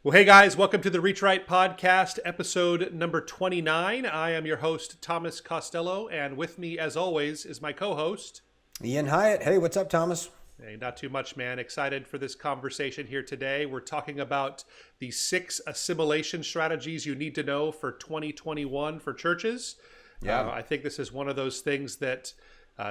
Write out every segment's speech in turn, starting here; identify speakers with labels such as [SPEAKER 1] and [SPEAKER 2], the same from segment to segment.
[SPEAKER 1] Well, hey guys, welcome to the REACHRIGHT podcast, episode number 29. I am your host, Thomas Costello, and with me, as always, is my co-host,
[SPEAKER 2] Ian Hyatt. Hey, what's up, Thomas?
[SPEAKER 1] Hey, not too much, man. Excited for this conversation here today. We're talking about the 6 assimilation strategies you need to know for 2021 for churches.
[SPEAKER 2] Yeah.
[SPEAKER 1] I think this is one of those things that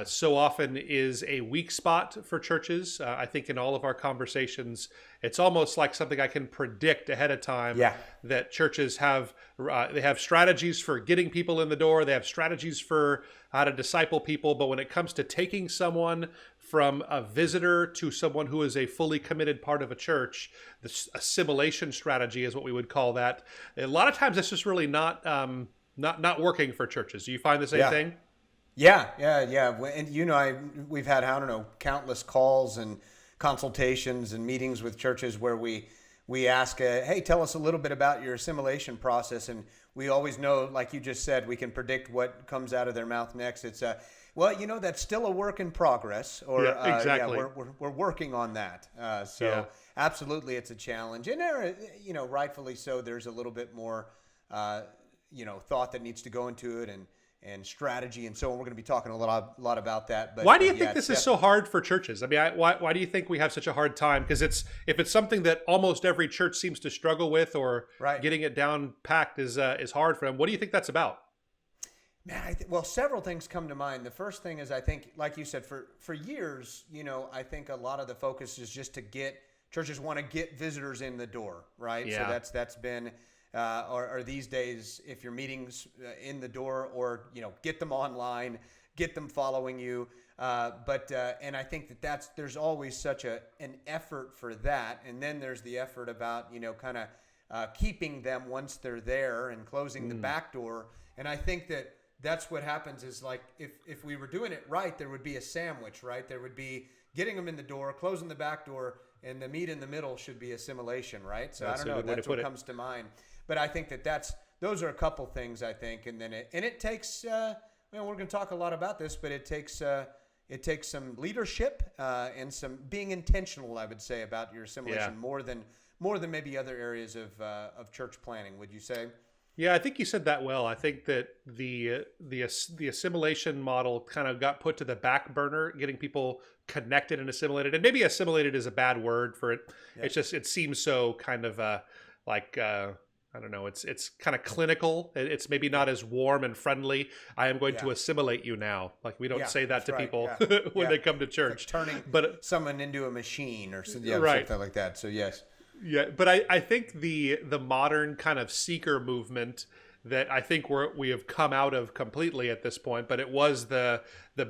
[SPEAKER 1] so often is a weak spot for churches. I think in all of our conversations, it's almost like something I can predict ahead of time.
[SPEAKER 2] Yeah.
[SPEAKER 1] That churches have. They have strategies for getting people in the door. They have strategies for how to disciple people. But when it comes to taking someone from a visitor to someone who is a fully committed part of a church, the assimilation strategy is what we would call that. A lot of times, it's just really not working for churches. Do you find the same thing?
[SPEAKER 2] Yeah. And we've had, countless calls and consultations and meetings with churches where we ask, hey, tell us a little bit about your assimilation process. And we always know, like you just said, we can predict what comes out of their mouth next. It's, that's still a work in progress. Or
[SPEAKER 1] exactly.
[SPEAKER 2] We're working on that. Absolutely, it's a challenge. And there, rightfully so, there's a little bit more, thought that needs to go into it and strategy and so on. We're going to be talking a lot about that. But
[SPEAKER 1] why do you think this is so hard for churches? I mean, why do you think we have such a hard time? Because if it's something that almost every church seems to struggle with, or getting it down packed is hard for them. What do you think that's about?
[SPEAKER 2] Man, several things come to mind. The first thing is, I think, like you said, for years, I think a lot of the focus is just to churches want to get visitors in the door, right?
[SPEAKER 1] Yeah.
[SPEAKER 2] So that's been. Or these days, if your meeting's in the door, or get them online, get them following you. And I think there's always such an effort for that, and then there's the effort about keeping them once they're there and closing the back door. And I think that's what happens is, like, if we were doing it right, there would be a sandwich, right? There would be getting them in the door, closing the back door, and the meat in the middle should be assimilation, right? So
[SPEAKER 1] that's
[SPEAKER 2] I don't know. That's what comes to mind. But I think those are a couple things, I think, and then it takes. We're going to talk a lot about this, but it takes some leadership and some being intentional, I would say, about your assimilation more than maybe other areas of church planning. Would you say?
[SPEAKER 1] Yeah, I think you said that well. I think that the assimilation model kind of got put to the back burner, getting people connected and assimilated. And maybe assimilated is a bad word for it. Yeah. It's just, it seems so kind of I don't know. It's kind of clinical. It's maybe not as warm and friendly. I am going to assimilate you now. Like, we don't say that to people when they come to church.
[SPEAKER 2] Like turning someone into a machine or something like that. So yes.
[SPEAKER 1] Yeah, but I think the modern kind of seeker movement that I think we have come out of completely at this point, but it was the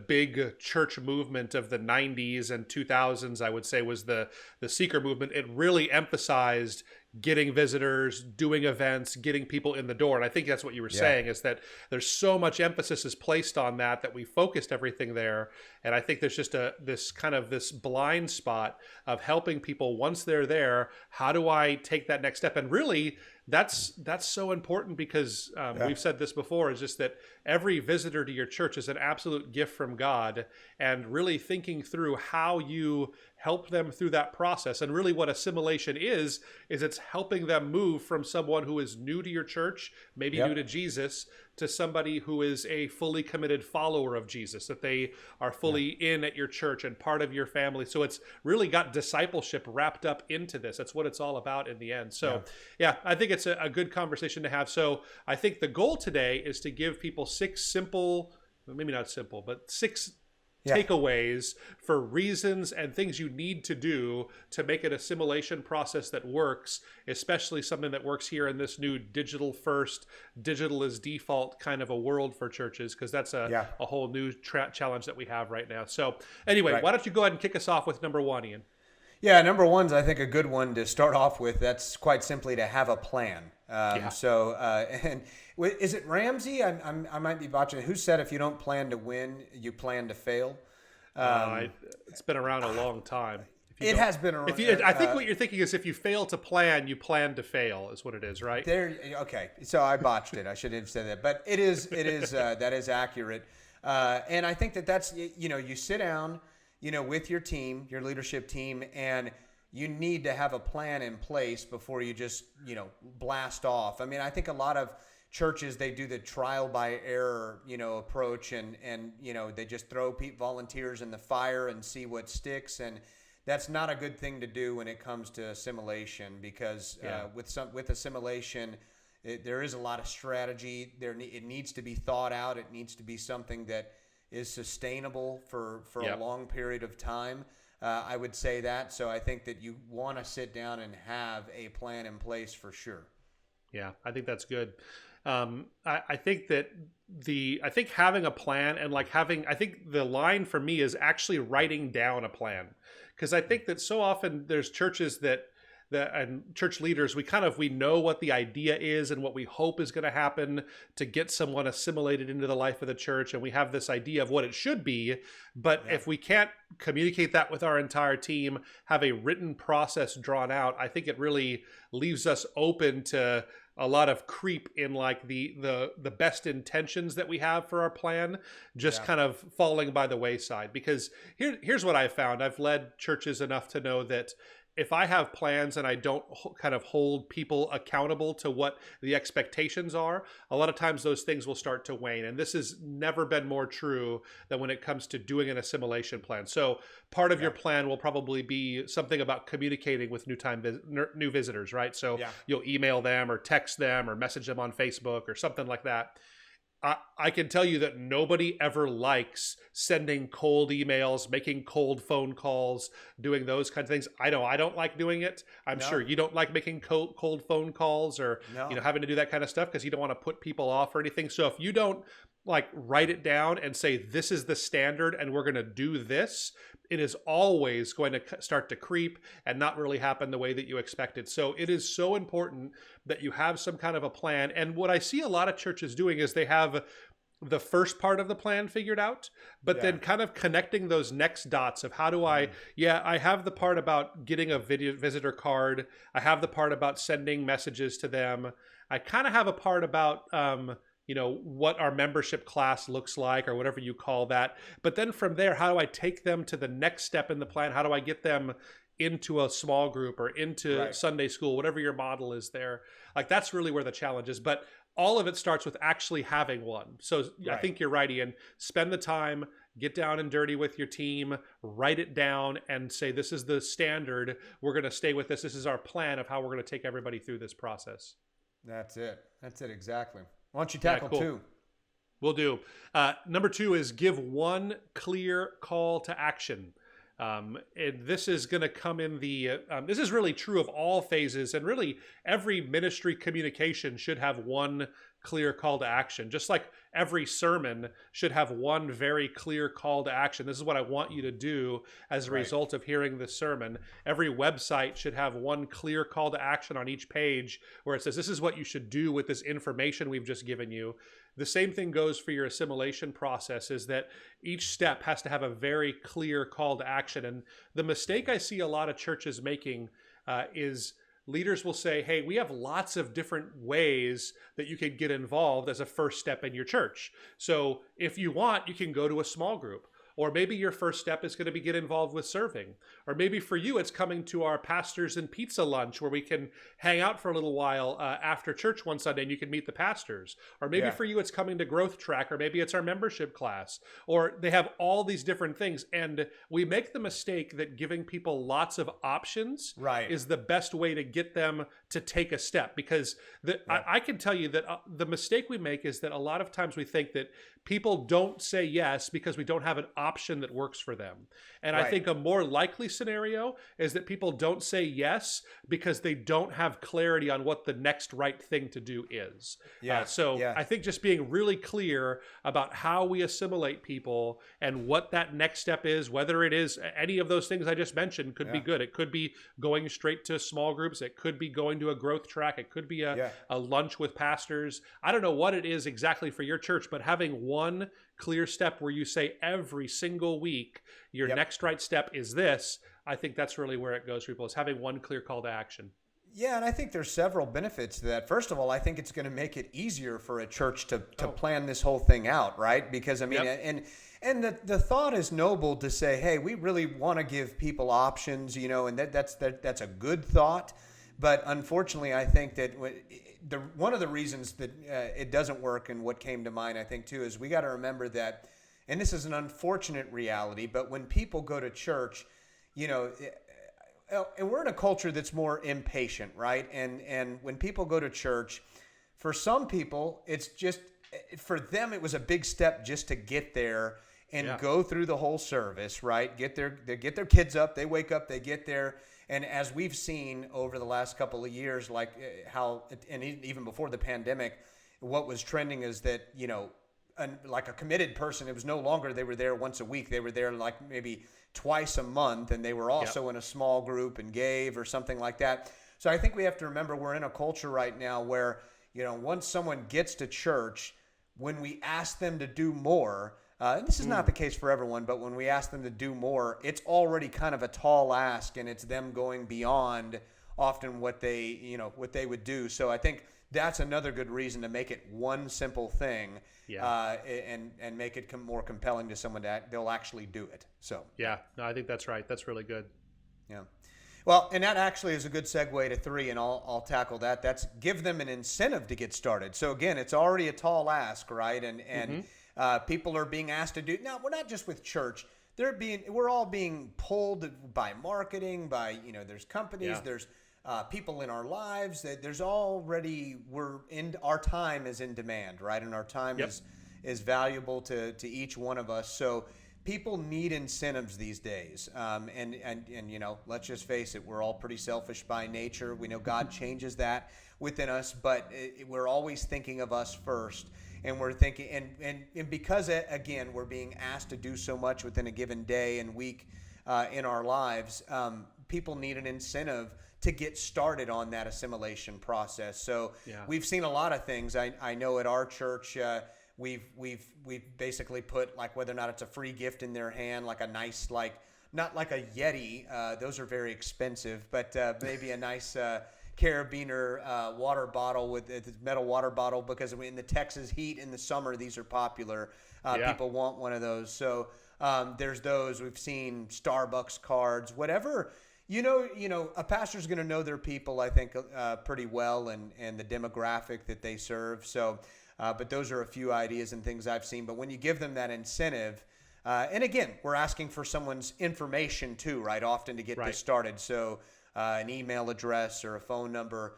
[SPEAKER 1] big church movement of the 90s and 2000s, I would say, was the seeker movement. It really emphasized getting visitors, doing events, getting people in the door. And I think that's what you were saying, is that there's so much emphasis is placed on that we focused everything there. And I think there's just this blind spot of helping people once they're there. How do I take that next step? And really, that's so important, because we've said this before, is just that every visitor to your church is an absolute gift from God, and really thinking through how you help them through that process. And really what assimilation is it's helping them move from someone who is new to your church, maybe new to Jesus, to somebody who is a fully committed follower of Jesus, that they are fully in at your church and part of your family. So it's really got discipleship wrapped up into this. That's what it's all about in the end. So I think it's a good conversation to have. So I think the goal today is to give people 6 simple, maybe not simple, but 6 takeaways for reasons and things you need to do to make an assimilation process that works, especially something that works here in this new digital first, digital is default kind of a world for churches, because that's a whole new challenge that we have right now. So anyway, why don't you go ahead and kick us off with number 1, Ian?
[SPEAKER 2] Yeah, number 1's, I think, a good one to start off with. That's quite simply to have a plan. And is it Ramsey? I might be botching it. Who said if you don't plan to win, you plan to fail?
[SPEAKER 1] It's been around a long time.
[SPEAKER 2] It has been around.
[SPEAKER 1] I think what you're thinking is, if you fail to plan, you plan to fail, is what it is, right?
[SPEAKER 2] Okay, so I botched it. I should have said that, but it is that is accurate. And I think that's you sit down, with your team, your leadership team, and you need to have a plan in place before you just, blast off. I mean, I think a lot of churches, they do the trial by error, approach, and they just throw volunteers in the fire and see what sticks. And that's not a good thing to do when it comes to assimilation, because with assimilation, there is a lot of strategy. It needs to be thought out. It needs to be something that is sustainable for a long period of time. I would say that. So I think that you want to sit down and have a plan in place for sure.
[SPEAKER 1] Yeah, I think that's good. I think that I think having a plan and I think the line for me is actually writing down a plan. Because I think that so often there's churches and church leaders, we know what the idea is and what we hope is going to happen to get someone assimilated into the life of the church. And we have this idea of what it should be. But if we can't communicate that with our entire team, have a written process drawn out, I think it really leaves us open to a lot of creep in the best intentions that we have for our plan, just kind of falling by the wayside. Because here's what I've found. I've led churches enough to know that if I have plans and I don't kind of hold people accountable to what the expectations are, a lot of times those things will start to wane. And this has never been more true than when it comes to doing an assimilation plan. So part of your plan will probably be something about communicating with new visitors, right? So you'll email them or text them or message them on Facebook or something like that. I can tell you that nobody ever likes sending cold emails, making cold phone calls, doing those kinds of things. I know I don't like doing it. I'm sure you don't like making cold phone calls or having to do that kind of stuff because you don't want to put people off or anything. So if you don't write it down and say, this is the standard and we're going to do this, it is always going to start to creep and not really happen the way that you expected. So it is so important that you have some kind of a plan. And what I see a lot of churches doing is they have the first part of the plan figured out, but then kind of connecting those next dots of how do I have the part about getting a visitor card. I have the part about sending messages to them. I kind of have a part about, what our membership class looks like or whatever you call that. But then from there, how do I take them to the next step in the plan? How do I get them into a small group or into Sunday school, whatever your model is there? That's really where the challenge is. But all of it starts with actually having one. So I think you're right, Ian. Spend the time, get down and dirty with your team, write it down and say, this is the standard. We're going to stay with this. This is our plan of how we're going to take everybody through this process.
[SPEAKER 2] That's it. Exactly. Why don't you tackle two?
[SPEAKER 1] Will do. Number 2 is give one clear call to action. And this is going to come in this is really true of all phases, and really every ministry communication should have one clear call to action. Just like every sermon should have one very clear call to action. This is what I want you to do as a result of hearing this sermon. Every website should have one clear call to action on each page where it says, this is what you should do with this information we've just given you. The same thing goes for your assimilation process, is that each step has to have a very clear call to action. And the mistake I see a lot of churches making is leaders will say, hey, we have lots of different ways that you can get involved as a first step in your church. So if you want, you can go to a small group. Or maybe your first step is going to be get involved with serving. Or maybe for you, it's coming to our pastors and pizza lunch where we can hang out for a little while after church one Sunday and you can meet the pastors. Or maybe for you, it's coming to Growth Track, or maybe it's our membership class. Or they have all these different things. And we make the mistake that giving people lots of options is the best way to get them to take a step. Because I can tell you that the mistake we make is that a lot of times we think that people don't say yes because we don't have an option that works for them. And I think a more likely scenario is that people don't say yes because they don't have clarity on what the next right thing to do is. I think just being really clear about how we assimilate people and what that next step is, whether it is any of those things I just mentioned, could be good. It could be going straight to small groups. It could be going to a growth track. It could be a lunch with pastors. I don't know what it is exactly for your church, but having one clear step where you say every single week, your next right step is this, I think that's really where it goes for people, is having one clear call to action.
[SPEAKER 2] Yeah, and I think there's several benefits to that. First of all, I think it's going to make it easier for a church to plan this whole thing out, right? Because I mean,
[SPEAKER 1] Yep.
[SPEAKER 2] and the thought is noble to say, hey, we really want to give people options, and that's a good thought. But unfortunately, I think that one of the reasons that it doesn't work, and what came to mind, I think too, is we got to remember that, and this is an unfortunate reality, but when people go to church, you know. And we're in a culture that's more impatient, right? And when people go to church, for some people, it's just, for them, it was a big step just to get there and go through the whole service, right? They get their kids up, they wake up, they get there. And as we've seen over the last couple of years, like how, and even before the pandemic, what was trending is that, like a committed person, it was no longer they were there once a week. They were there like maybe twice a month, and they were also in a small group and gave or something like that. So I think we have to remember we're in a culture right now where, once someone gets to church, when we ask them to do more, and this is not the case for everyone, but when we ask them to do more, it's already kind of a tall ask, and it's them going beyond often what they would do. So I think that's another good reason to make it one simple thing, and make it more compelling to someone that they'll actually do it. So
[SPEAKER 1] Yeah, no, I think that's right. That's really good.
[SPEAKER 2] yeah. Well, and that actually is a good segue to 3, and I'll tackle that. That's give them an incentive to get started. So again, it's already a tall ask, right? And people are being asked to do. Now, we're not just with church. We're all being pulled by marketing, by there's companies, there's people in our lives. That there's already our time is in demand, right? And our time is valuable to each one of us. So people need incentives these days. And let's just face it, we're all pretty selfish by nature. We know God changes that within us, but we're always thinking of us first. And we're thinking, and because, again, we're being asked to do so much within a given day and week in our lives, people need an incentive to get started on that assimilation process. So we've seen a lot of things. I know at our church, we've basically put, like, whether or not it's a free gift in their hand, like a nice, like, not like a Yeti, those are very expensive, but maybe a nice carabiner water bottle with a metal water bottle, because in the Texas heat in the summer, these are popular. People want one of those. So there's those. We've seen Starbucks cards, whatever. A pastor's going to know their people, I think, pretty well, and the demographic that they serve. So, but those are a few ideas and things I've seen. But when you give them that incentive, and again, we're asking for someone's information too, right? Often to get this started. So an email address or a phone number.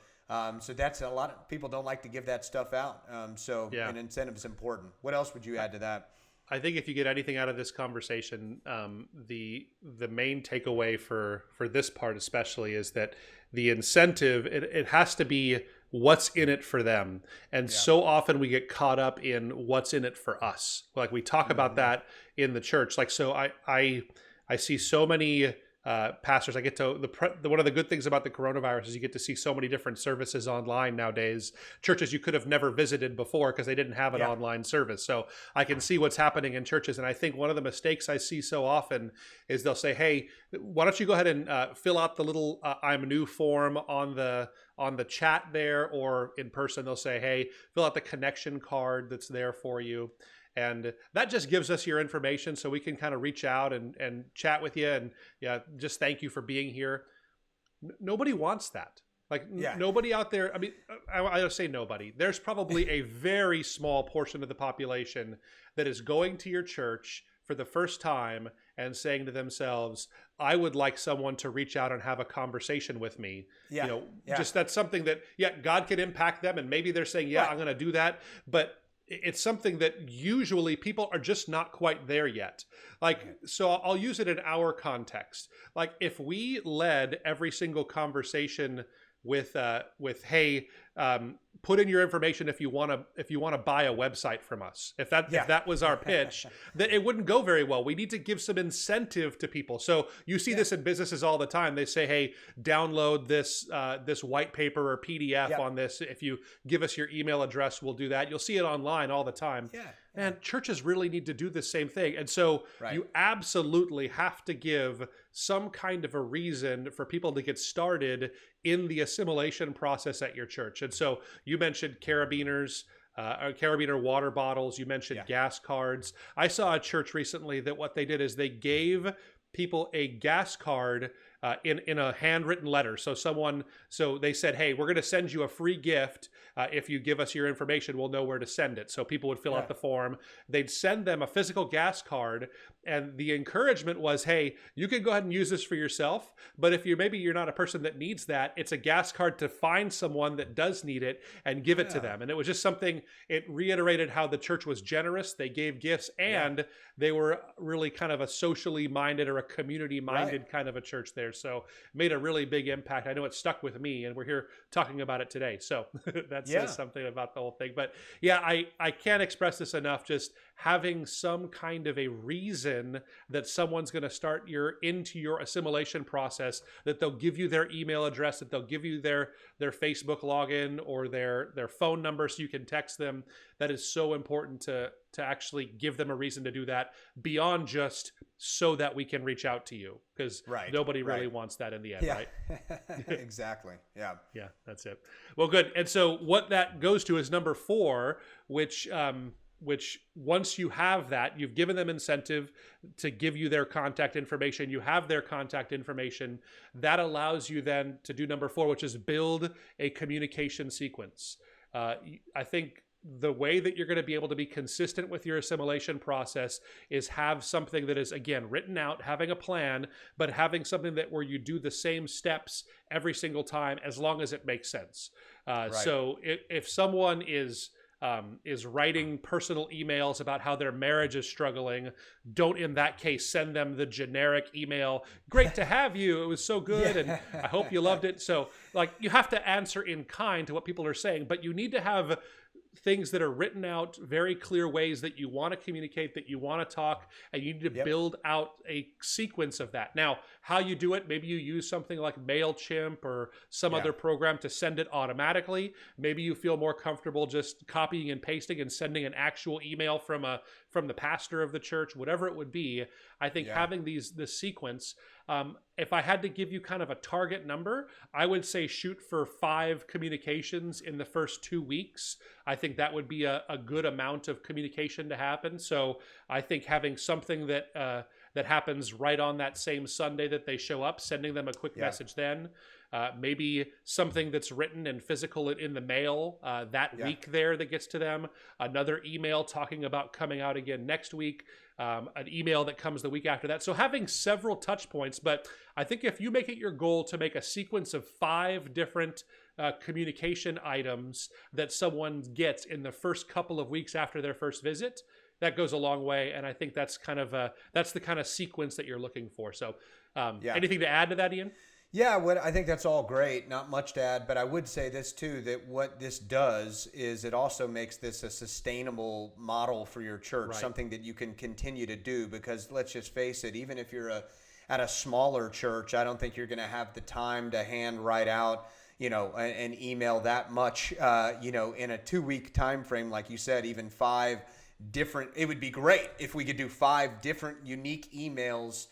[SPEAKER 2] So that's a lot of people don't like to give that stuff out. An incentive is important. What else would you add to that?
[SPEAKER 1] I think if you get anything out of this conversation, the main takeaway for this part especially is that the incentive, it has to be what's in it for them. And so often we get caught up in what's in it for us. Like we talk about that in the church. Like, so I see so many pastors. I get to one of the good things about the coronavirus is you get to see so many different services online nowadays. Churches you could have never visited before because they didn't have an online service. So I can see what's happening in churches. And I think one of the mistakes I see so often is they'll say, "Hey, why don't you go ahead and fill out the little I'm new form on the chat there," or in person they'll say, "Hey, fill out the connection card that's there for you." And that just gives us your information so we can kind of reach out and chat with you and just thank you for being here. Nobody wants that. Like nobody out there. I mean, I say nobody. There's probably a very small portion of the population that is going to your church for the first time and saying to themselves, I would like someone to reach out and have a conversation with me. Just that's something that, God can impact them. And maybe they're saying, I'm going to do that. But it's something that usually people are just not quite there yet. Like, so I'll use it in our context. Like if we led every single conversation with hey, put in your information if you want to buy a website from us. If that was our pitch, that it wouldn't go very well. We need to give some incentive to people. So you see this in businesses all the time. They say, hey, download this this white paper or PDF on this. If you give us your email address, we'll do that. You'll see it online all the time. And churches really need to do the same thing. And so you absolutely have to give some kind of a reason for people to get started in the assimilation process at your church. And so you mentioned carabiners, carabiner water bottles. You mentioned gas cards. I saw a church recently that what they did is they gave people a gas card in a handwritten letter. So they said, hey, we're going to send you a free gift. If you give us your information, we'll know where to send it. So people would fill out the form. They'd send them a physical gas card. And the encouragement was, hey, you can go ahead and use this for yourself. But if you're not a person that needs that, it's a gas card to find someone that does need it and give it to them. And it was just something, it reiterated how the church was generous. They gave gifts and they were really kind of a socially minded or a community minded kind of a church there. So made a really big impact. I know it stuck with me and we're here talking about it today. So that says something about the whole thing. But yeah, I can't express this enough. Just having some kind of a reason that someone's going to start into your assimilation process, that they'll give you their email address, that they'll give you their Facebook login or their phone number so you can text them. That is so important to actually give them a reason to do that beyond just so that we can reach out to you, because nobody really wants that in the end, right?
[SPEAKER 2] Exactly. Yeah.
[SPEAKER 1] Yeah, that's it. Well, good. And so what that goes to is number 4, which once you have that, you've given them incentive to give you their contact information. You have their contact information. That allows you then to do number 4, which is build a communication sequence. I think the way that you're going to be able to be consistent with your assimilation process is have something that is, again, written out, having a plan, but having something that where you do the same steps every single time as long as it makes sense. So if someone is writing personal emails about how their marriage is struggling, don't in that case send them the generic email, great to have you, it was so good, and I hope you loved it. So you have to answer in kind to what people are saying, but you need to have things that are written out, very clear ways that you want to communicate, that you want to talk, and you need to build out a sequence of that. Now, how you do it, maybe you use something like MailChimp or some other program to send it automatically. Maybe you feel more comfortable just copying and pasting and sending an actual email from the pastor of the church, whatever it would be. I think having this sequence, if I had to give you kind of a target number, I would say shoot for 5 communications in the first 2 weeks. I think that would be a good amount of communication to happen. So I think having something that happens right on that same Sunday that they show up, sending them a quick message then. Maybe something that's written and physical in the mail that week there that gets to them. Another email talking about coming out again next week. An email that comes the week after that. So having several touch points, but I think if you make it your goal to make a sequence of 5 different communication items that someone gets in the first couple of weeks after their first visit, that goes a long way. And I think that's that's the kind of sequence that you're looking for. So anything to add to that, Ian?
[SPEAKER 2] Yeah, I think that's all great. Not much to add, but I would say this too, that what this does is it also makes this a sustainable model for your church, something that you can continue to do, because let's just face it, even if you're at a smaller church, I don't think you're going to have the time to hand write out, an email that much, in a 2-week time frame, like you said, even 5 different. It would be great if we could do 5 different unique emails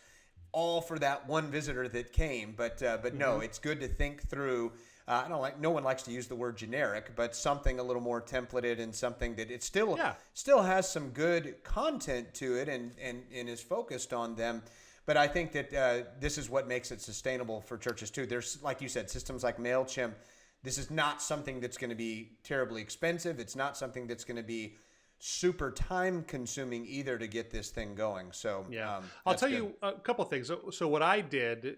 [SPEAKER 2] all for that one visitor that came, but no, it's good to think through. No one likes to use the word generic, but something a little more templated and something that it still has some good content to it and is focused on them. But I think that this is what makes it sustainable for churches too. There's, like you said, systems like MailChimp. This is not something that's going to be terribly expensive. It's not something that's going to be super time consuming either to get this thing going. So
[SPEAKER 1] I'll tell you a couple of things. So what I did,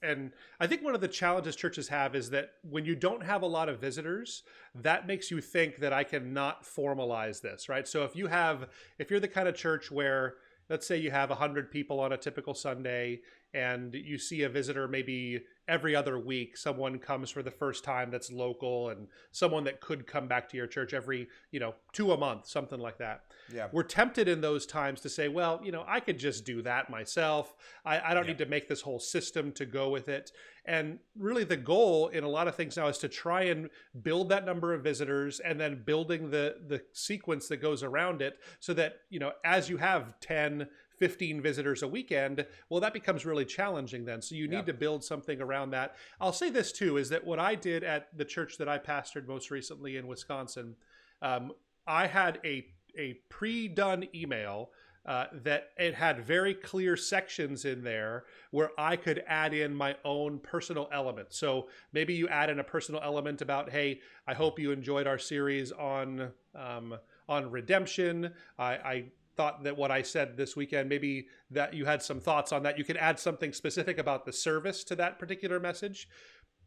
[SPEAKER 1] and I think one of the challenges churches have is that when you don't have a lot of visitors, that makes you think that I cannot formalize this, right? So if you're the kind of church where, let's say you have 100 people on a typical Sunday and you see a visitor maybe every other week someone comes for the first time that's local, and someone that could come back to your church every, 2 a month, something like that.
[SPEAKER 2] Yeah.
[SPEAKER 1] We're tempted in those times to say, well, I could just do that myself. I don't need to make this whole system to go with it. And really the goal in a lot of things now is to try and build that number of visitors, and then building the sequence that goes around it, so that, as you have 10, 15 visitors a weekend, well, that becomes really challenging then. So you need to build something around that. I'll say this too, is that what I did at the church that I pastored most recently in Wisconsin, I had a pre-done email that it had very clear sections in there where I could add in my own personal element. So maybe you add in a personal element about, hey, I hope you enjoyed our series on redemption. I thought that what I said this weekend, maybe that you had some thoughts on that. You could add something specific about the service to that particular message.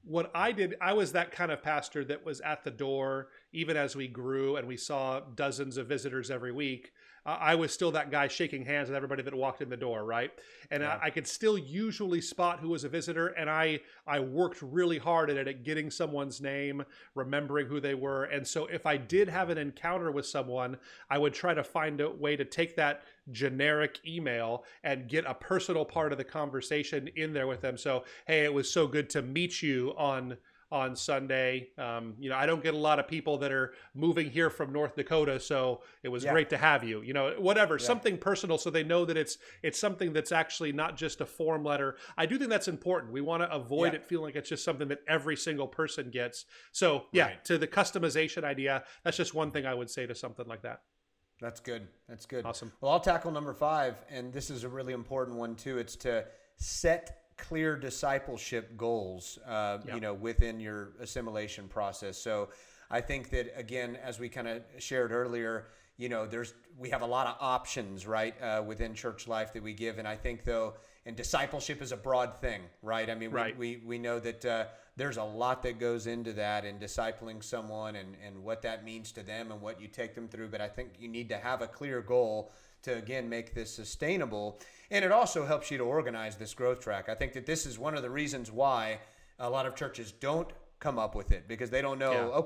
[SPEAKER 1] What I did, I was that kind of pastor that was at the door, even as we grew and we saw dozens of visitors every week. I was still that guy shaking hands with everybody that walked in the door, right? And I could still usually spot who was a visitor, and I worked really hard at it, at getting someone's name, remembering who they were. And so if I did have an encounter with someone, I would try to find a way to take that generic email and get a personal part of the conversation in there with them. So, hey, it was so good to meet you on Sunday. I don't get a lot of people that are moving here from North Dakota, so it was great to have you. Whatever, something personal, so they know that it's something that's actually not just a form letter. I do think that's important. We want to avoid it feeling like it's just something that every single person gets. So to the customization idea, that's just one thing I would say to something like that.
[SPEAKER 2] That's good. That's good.
[SPEAKER 1] Awesome.
[SPEAKER 2] Well, I'll tackle number 5, and this is a really important one too. It's to set clear discipleship goals, within your assimilation process. So I think that, again, as we kind of shared earlier, we have a lot of options, right, within church life that we give. And I think, though, and discipleship is a broad thing, right? I mean, we know that there's a lot that goes into that, and discipling someone and what that means to them and what you take them through. But I think you need to have a clear goal to, again, make this sustainable. And it also helps you to organize this growth track. I think that this is one of the reasons why a lot of churches don't come up with it, because they don't know,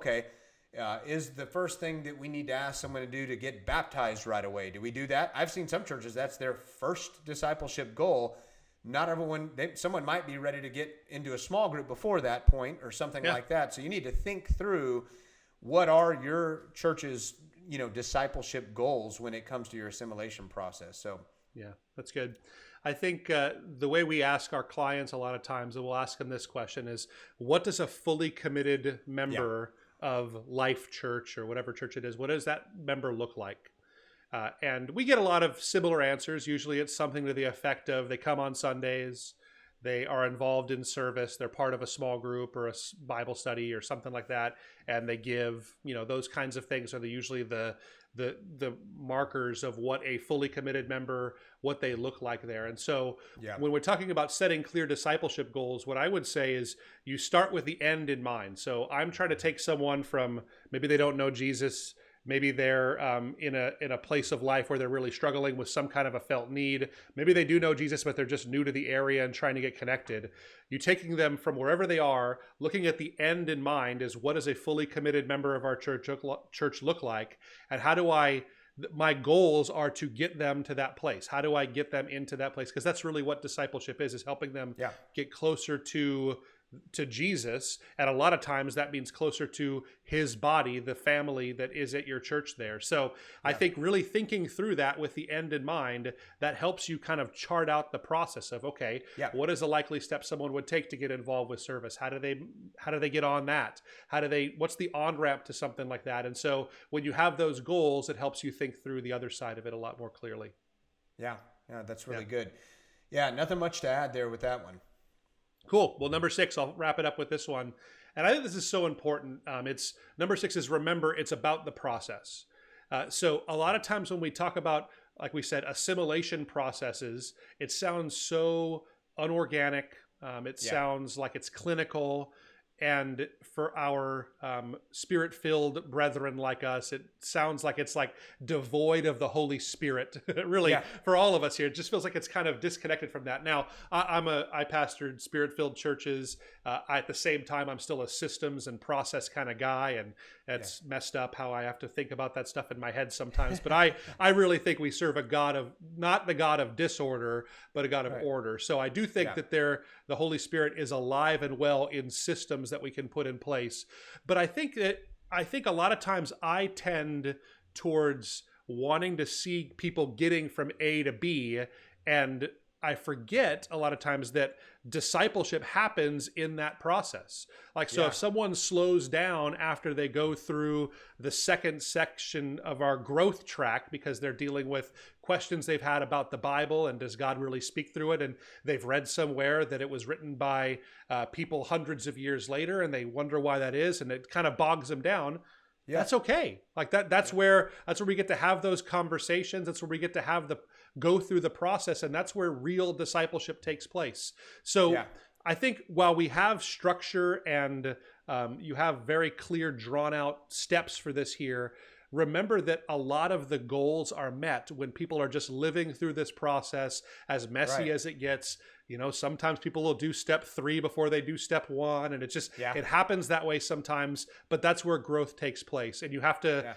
[SPEAKER 2] is the first thing that we need to ask someone to do to get baptized right away? Do we do that? I've seen some churches, that's their first discipleship goal. Not everyone, someone might be ready to get into a small group before that point or something like that. So you need to think through, what are your church's discipleship goals when it comes to your assimilation process. So
[SPEAKER 1] yeah, that's good. I think the way we ask our clients a lot of times, and we'll ask them this question, is what does a fully committed member of Life Church, or whatever church it is, what does that member look like? And we get a lot of similar answers. Usually it's something to the effect of, they come on Sundays, they are involved in service, they're part of a small group or a Bible study or something like that, and they give, those kinds of things are usually the markers of what a fully committed member, what they look like there. And so when we're talking about setting clear discipleship goals, what I would say is you start with the end in mind. So I'm trying to take someone from, maybe they don't know Jesus, maybe they're in a place of life where they're really struggling with some kind of a felt need. Maybe they do know Jesus, but they're just new to the area and trying to get connected. You taking them from wherever they are, looking at the end in mind, is what does a fully committed member of our church look like? And how do my goals are to get them to that place. How do I get them into that place? Because that's really what discipleship is helping them get closer to Jesus. And a lot of times that means closer to his body, the family that is at your church there. So I think really thinking through that with the end in mind, that helps you kind of chart out the process of, what is a likely step someone would take to get involved with service? How do they get on that? What's the on-ramp to something like that? And so when you have those goals, it helps you think through the other side of it a lot more clearly. Yeah,
[SPEAKER 2] that's really good. Yeah, nothing much to add there with that one.
[SPEAKER 1] Cool. Well, number 6, I'll wrap it up with this one. And I think this is so important. Number 6 is, remember, it's about the process. So a lot of times when we talk about, like we said, assimilation processes, it sounds so unorganic. It sounds like it's clinical. And for our spirit-filled brethren like us, it sounds like it's like devoid of the Holy Spirit. Really,
[SPEAKER 2] Yeah.
[SPEAKER 1] for all of us here, it just feels like it's kind of disconnected from that. Now, I pastored spirit-filled churches. At the same time, I'm still a systems and process kind of guy, and it's messed up how I have to think about that stuff in my head sometimes. But I really think we serve a God of, not the God of disorder, but a God of order. So I do think that the Holy Spirit is alive and well in systems that we can put in place. But I think a lot of times I tend towards wanting to see people getting from A to B, and I forget a lot of times that discipleship happens in that process. Like, so if someone slows down after they go through the second section of our growth track because they're dealing with questions they've had about the Bible and does God really speak through it, and they've read somewhere that it was written by people hundreds of years later, and they wonder why that is, and it kind of bogs them down. That's okay. Like that's where we get to have those conversations. That's where we get to have go through the process, and that's where real discipleship takes place. So I think while we have structure and you have very clear, drawn out steps for this here, remember that a lot of the goals are met when people are just living through this process, as messy as it gets. You know, sometimes people will do step 3 before they do step 1. And it's just, it happens that way sometimes, but that's where growth takes place. And you have to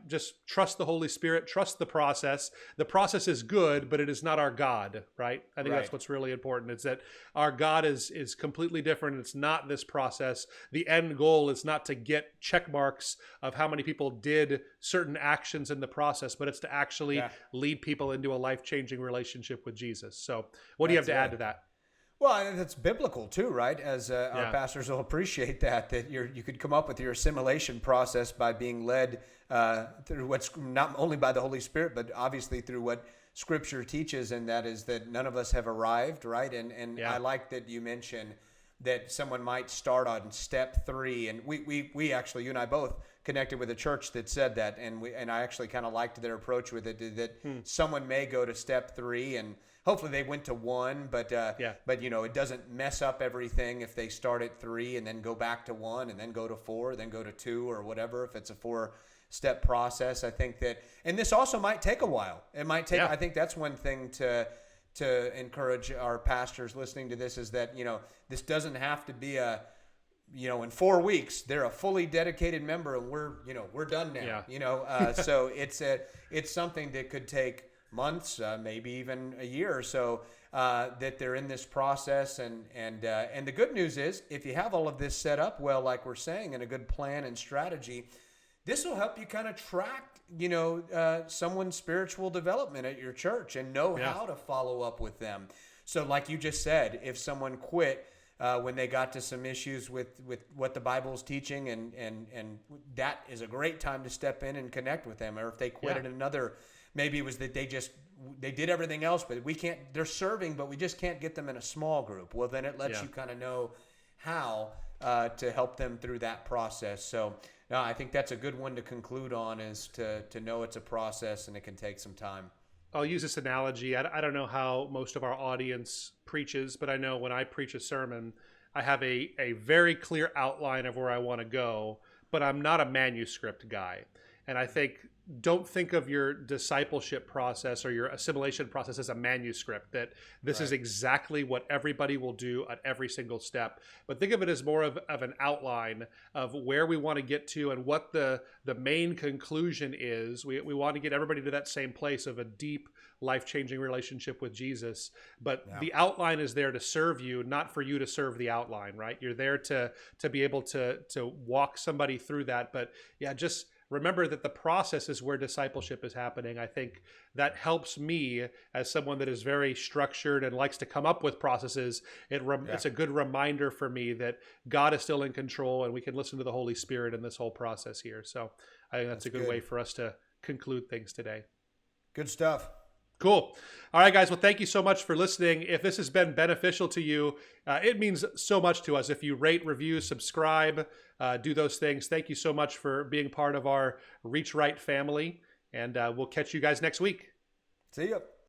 [SPEAKER 1] just trust the Holy Spirit, trust the process. The process is good, but it is not our God, right? I think that's what's really important. It's that our God is completely different. It's not this process. The end goal is not to get check marks of how many people did certain actions in the process, but it's to actually lead people into a life-changing relationship with Jesus. So what do you have to add to that?
[SPEAKER 2] Well, that's biblical too, right? As our pastors will appreciate that you could come up with your assimilation process by being led through what's not only by the Holy Spirit, but obviously through what Scripture teaches, and that is that none of us have arrived, right? And I like that you mentioned that someone might start on step 3, and we actually, you and I both connected with a church that said that, and I actually kind of liked their approach with it, that someone may go to step 3 and hopefully they went to 1, but you know, it doesn't mess up everything if they start at 3 and then go back to 1 and then go to 4, then go to 2 or whatever, if it's a 4-step process. I think that, and this also might take a while. It might take, I think that's one thing to encourage our pastors listening to this, is that, you know, this doesn't have to be in 4 weeks, they're a fully dedicated member and we're done now, so it's something that could take months, maybe even a year or so, that they're in this process. And the good news is, if you have all of this set up well, like we're saying, and a good plan and strategy, this will help you kind of track, someone's spiritual development at your church and know how to follow up with them. So like you just said, if someone quit when they got to some issues with what the Bible is teaching, and that is a great time to step in and connect with them. Or if they quit at another, maybe it was that they did everything else, but they're serving, but we just can't get them in a small group. Well, then it lets you kind of know how to help them through that process. So no, I think that's a good one to conclude on, is to know it's a process and it can take some time.
[SPEAKER 1] I'll use this analogy. I don't know how most of our audience preaches, but I know when I preach a sermon, I have a very clear outline of where I want to go, but I'm not a manuscript guy. And I think, don't think of your discipleship process or your assimilation process as a manuscript, that this is exactly what everybody will do at every single step. But think of it as more of an outline of where we want to get to and what the main conclusion is. We want to get everybody to that same place of a deep, life-changing relationship with Jesus. But the outline is there to serve you, not for you to serve the outline, right? You're there to be able to walk somebody through that. But just remember that the process is where discipleship is happening. I think that helps me, as someone that is very structured and likes to come up with processes. It's a good reminder for me that God is still in control, and we can listen to the Holy Spirit in this whole process here. So I think that's a good way for us to conclude things today.
[SPEAKER 2] Good stuff.
[SPEAKER 1] Cool. All right, guys. Well, thank you so much for listening. If this has been beneficial to you, it means so much to us. If you rate, review, subscribe, do those things. Thank you so much for being part of our Reach Right family. And we'll catch you guys next week.
[SPEAKER 2] See ya.